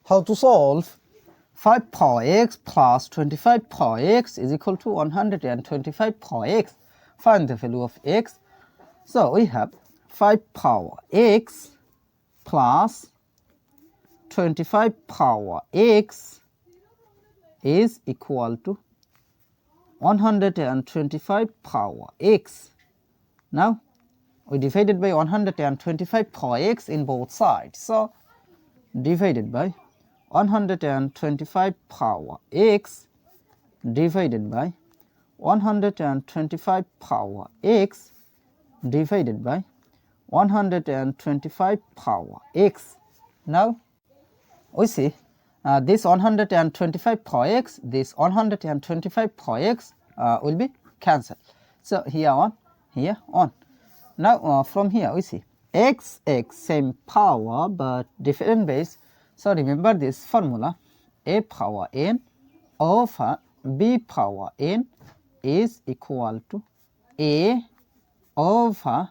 How to solve 5 power x plus 25 power x is equal to 125 power x. Find the value of x. So we have 5 power x plus 25 power x is equal to 125 power x. Now we divided by 125 power x in both sides. So divided by 125 power x divided by 125 power x divided by 125 power x. Now we see this 125 power x, this 125 power x will be cancelled. So here on, here on. Now from here we see x same power but different base. So remember this formula, a power n over b power n is equal to a over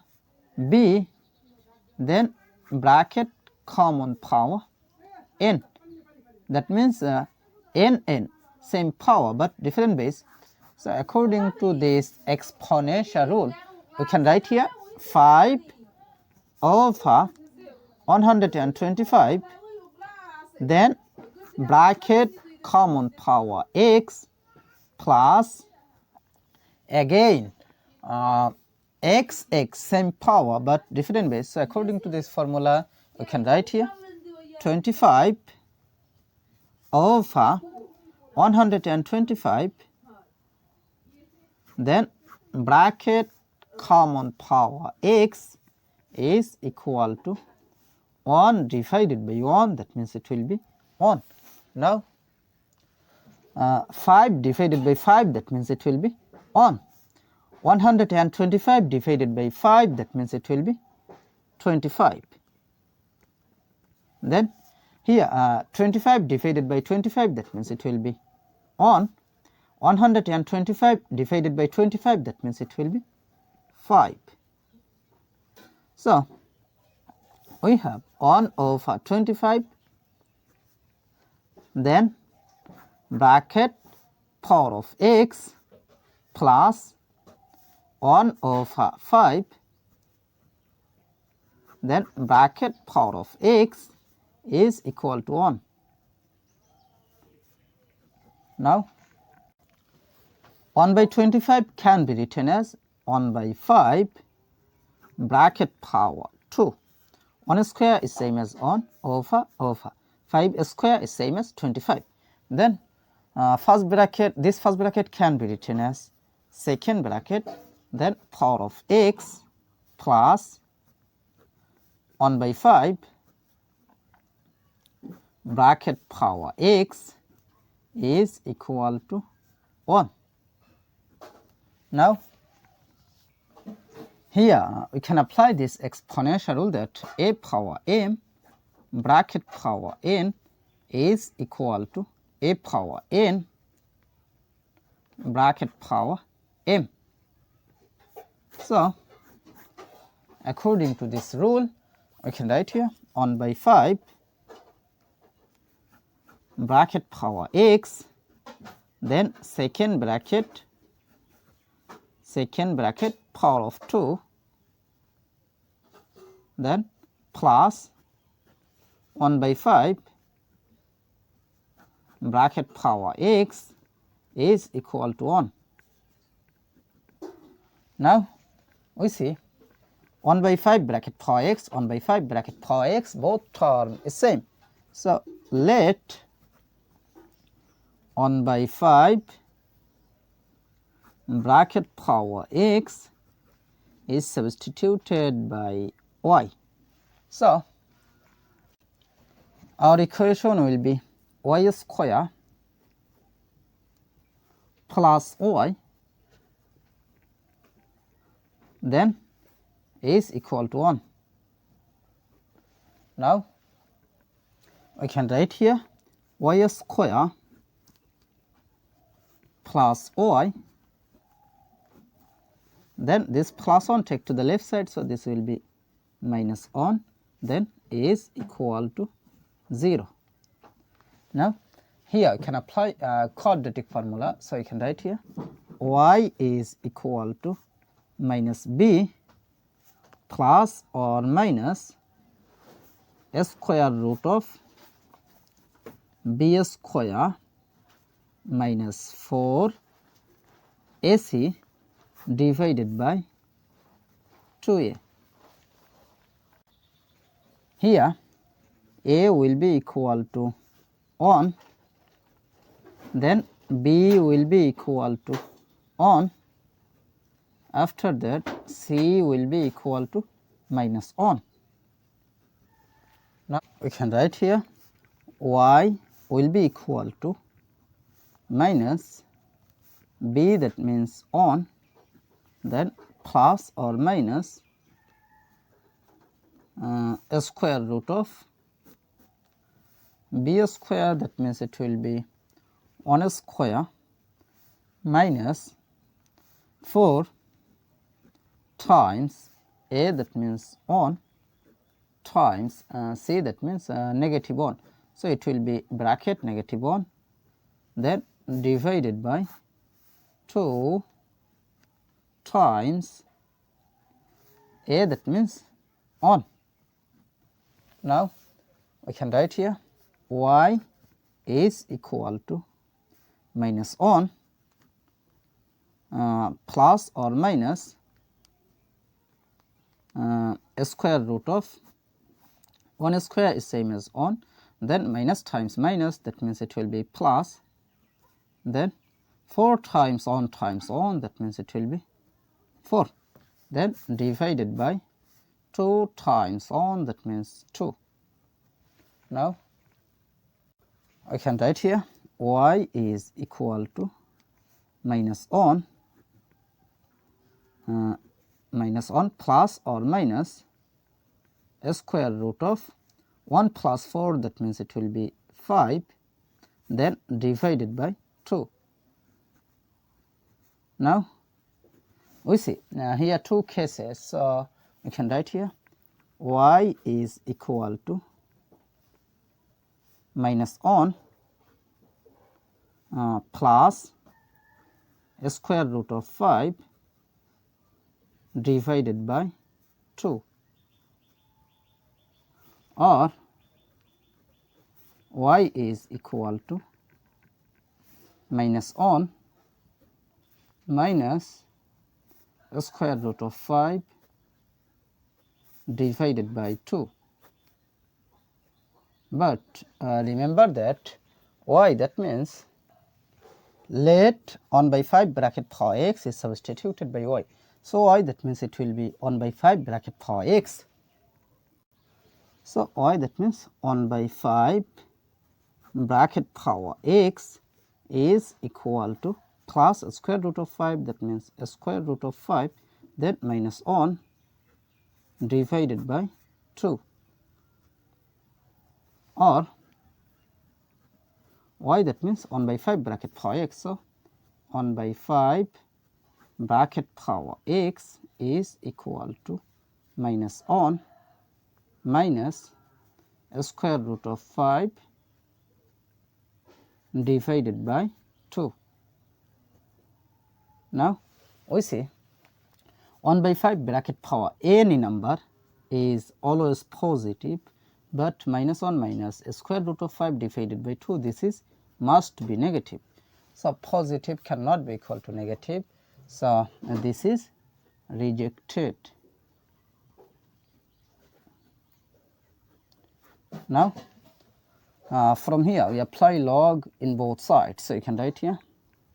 b, then bracket common power n. That means n same power but different base. So according to this exponential rule, we can write here 5 over 125, then bracket common power x plus again x same power but different base. So according to this formula, we can write here 25 over 125, then bracket common power x is equal to 1 divided by 1, that means it will be 1. Now 5 divided by 5, that means it will be 1. 125 divided by 5, that means it will be 25. Then here 25 divided by 25, that means it will be 1. 125 divided by 25, that means it will be 5. So we have 1 over 25, then bracket power of x plus 1 over 5, then bracket power of x is equal to 1. Now 1 by 25 can be written as 1 by 5 bracket power 2. 1 square is same as 1 over 5 square is same as 25. Then first bracket, this first bracket can be written as second bracket, then power of x plus 1 by 5 bracket power x is equal to 1. Now here we can apply this exponential rule that a power m bracket power n is equal to a power n bracket power m. So according to this rule, we can write here 1 by 5 bracket power x, then second bracket power of 2, then plus 1 by 5 bracket power x is equal to 1. Now we see 1 by 5 bracket power x, 1 by 5 bracket power x, both term is same. So let 1 by 5 bracket power x is substituted by y. So our equation will be y square plus y, then is equal to 1. Now we can write here y square plus y, then this plus 1 take to the left side, so this will be minus 1, then is equal to 0. Now here you can apply quadratic formula. So you can write here y is equal to minus b plus or minus square root of b square minus 4 ac divided by 2a. Here a will be equal to 1, then b will be equal to 1, after that c will be equal to minus 1. Now we can write here y will be equal to minus b, that means 1, then plus or minus a square root of b square, that means it will be 1 square minus 4 times a, that means 1, times c, that means negative 1. So it will be bracket negative 1, then divided by 2 times a, that means 1. Now we can write here y is equal to minus 1 plus or minus a square root of 1 square is same as 1, then minus times minus, that means it will be plus, then 4 times 1 times 1, that means it will be 4, then divided by 2 times 1, that means 2. Now I can write here y is equal to minus 1 plus or minus a square root of 1 plus 4, that means it will be 5, then divided by 2. Now we see here two cases, so we can write here y is equal to minus 1 plus a square root of 5 divided by 2, or y is equal to minus 1 minus a square root of 5 divided by 2. But remember that y, that means let 1 by 5 bracket power x is substituted by y. So y, that means it will be 1 by 5 bracket power x. So y, that means 1 by 5 bracket power x is equal to plus a square root of 5, that means a square root of 5, then minus 1 divided by 2, or y, that means 1 by 5 bracket power x. So 1 by 5 bracket power x is equal to minus 1 minus a square root of 5 divided by 2. Now we see 1 by 5 bracket power any number is always positive, but minus 1 minus a square root of 5 divided by 2, this is must be negative. So positive cannot be equal to negative, so this is rejected. Now from here we apply log in both sides. So you can write here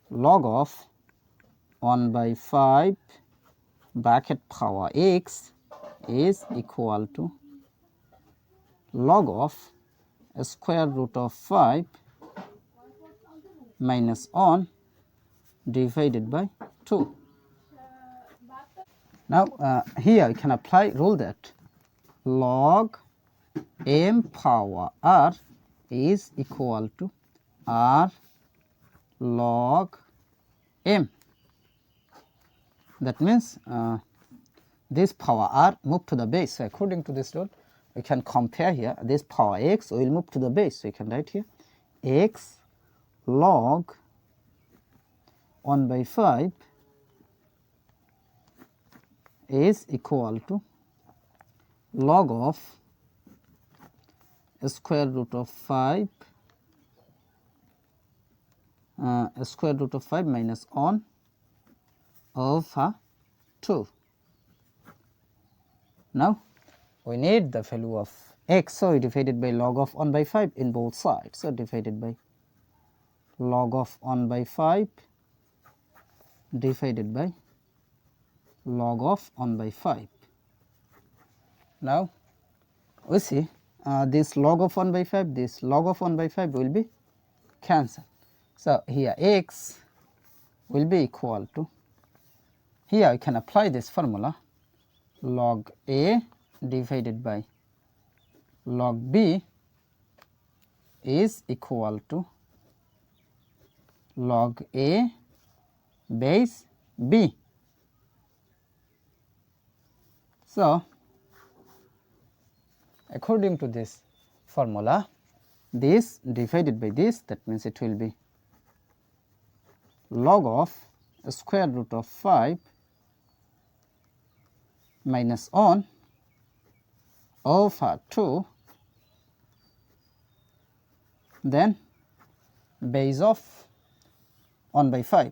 log of 1 by 5 bracket power x is equal to log of a square root of 5 minus 1 divided by 2. Now here you can apply rule that log m power r is equal to r log m. That means this power r move to the base. So according to this rule, we can compare here this power x will move to the base. So you can write here x log 1 by 5 is equal to log of square root of 5 square root of 5 minus 1 over 2. Now we need the value of x, so we divided by log of 1 by 5 in both sides. So divided by log of 1 by 5 divided by log of 1 by 5. Now we see this log of 1 by 5, this log of 1 by 5 will be cancelled. So here x will be equal to, here we can apply this formula, log a divided by log b is equal to log a base b. So according to this formula, this divided by this, that means it will be log of square root of 5 minus 1 over 2, then base of 1 by 5.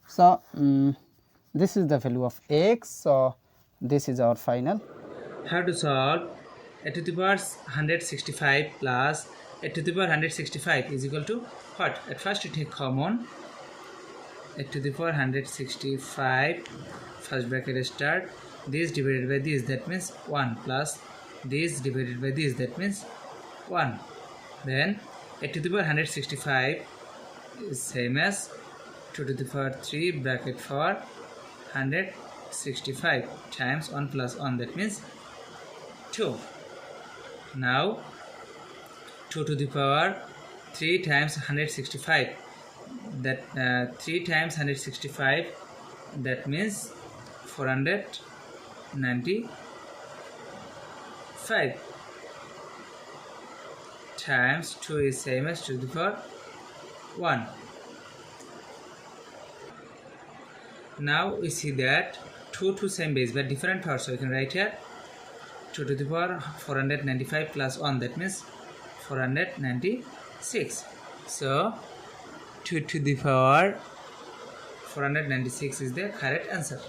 So this is the value of x. So this is our final. How to solve a to the power 165 plus a to the power 165 is equal to what? At first you take common a to the power 165, first bracket start, this divided by this, that means 1, plus this divided by this, that means 1. Then a to the power 165 is same as 2 to the power 3 bracket for 165 times 1 plus 1, that means 2. Now 2 to the power 3 times 165, that 3 times 165, that means 495 times 2 is same as 2 to the power 1. Now we see that 2 same base but different powers, so we can write here 2 to the power 495 plus 1, that means 496. So 2 to the power 496 is the correct answer.